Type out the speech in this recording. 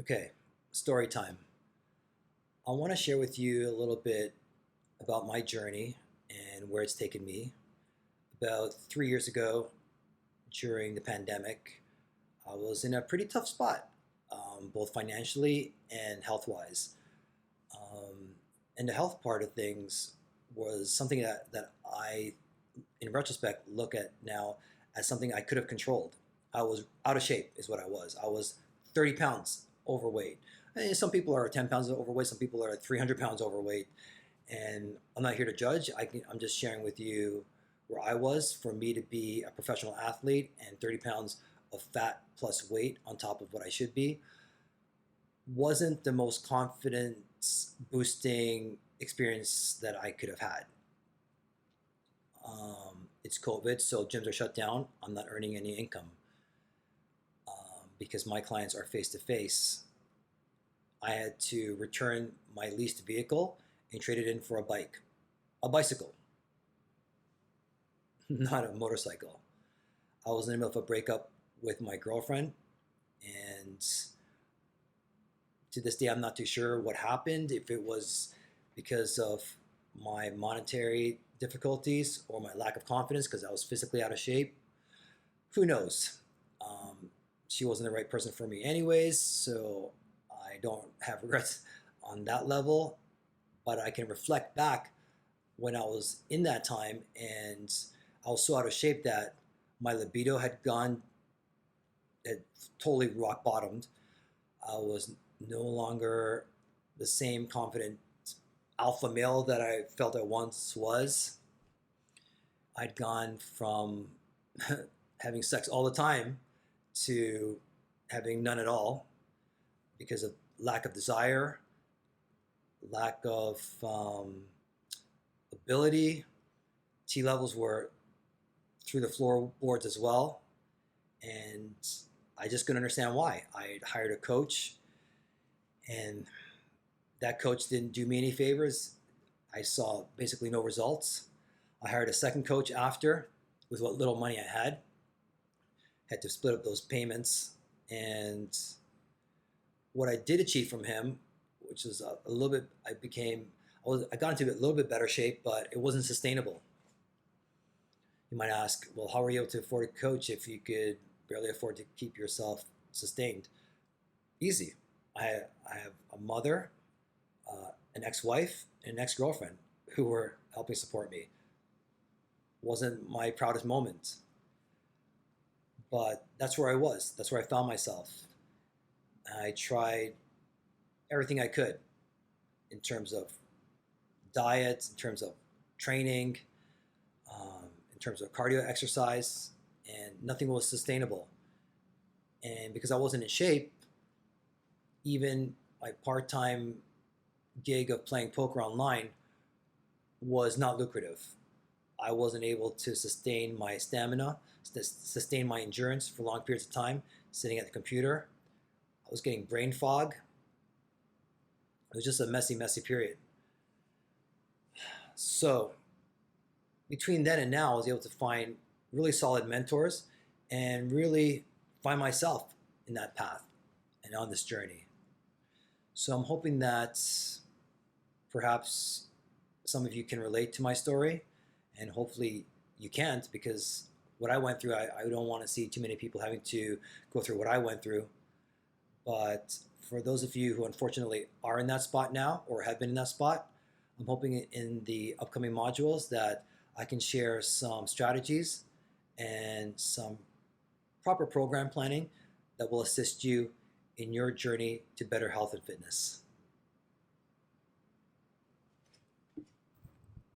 Okay, story time. I want to share with you a little bit about my journey and where it's taken me. About 3 years ago, during the pandemic, I was in a pretty tough spot, both financially and health wise. Um, and the health part of things was something that I, in retrospect, look at now as something I could have controlled. I was out of shape, is what I was. I was 30 pounds overweight. And some people are 10 pounds overweight, some people are 300 pounds overweight. And I'm not here to judge. I'm just sharing with you where I was. For me to be a professional athlete and 30 pounds of fat plus weight on top of what I should be wasn't the most confidence boosting experience that I could have had. It's COVID, so gyms are shut down. I'm not earning any income because my clients are face to face. I had to return my leased vehicle and trade it in for a bicycle, not a motorcycle. I was in the middle of a breakup with my girlfriend, and to this day, I'm not too sure what happened, if it was because of my monetary difficulties or my lack of confidence because I was physically out of shape. Who knows? She wasn't the right person for me, anyways, so I don't have regrets on that level. But I can reflect back when I was in that time and I was so out of shape that my libido had totally rock bottomed. I was no longer the same confident alpha male that I felt I once was. I'd gone from having sex all the time to having none at all because of lack of desire, lack of ability. T levels were through the floorboards as well. And I just couldn't understand why. I hired a coach, and that coach didn't do me any favors. I saw basically no results. I hired a second coach after with what little money I had to split up those payments. And what I did achieve from him, which was a little bit, I got into a little bit better shape, but it wasn't sustainable. You might ask, well, how were you able to afford a coach if you could barely afford to keep yourself sustained? Easy. I have a mother, an ex-wife, and an ex-girlfriend who were helping support me. Wasn't my proudest moment, but that's where I was. That's where I found myself. I tried everything I could in terms of diet, in terms of training, in terms of cardio exercise, and nothing was sustainable. And because I wasn't in shape, even my part-time gig of playing poker online was not lucrative. I wasn't able to sustain my stamina, sustain my endurance for long periods of time sitting at the computer. I was getting brain fog. It was just a messy, messy period. So between then and now, I was able to find really solid mentors and really find myself in that path and on this journey. So I'm hoping that perhaps some of you can relate to my story, and hopefully you can't, because what I went through, I don't want to see too many people having to go through what I went through. But for those of you who unfortunately are in that spot now or have been in that spot, I'm hoping in the upcoming modules that I can share some strategies and some proper program planning that will assist you in your journey to better health and fitness.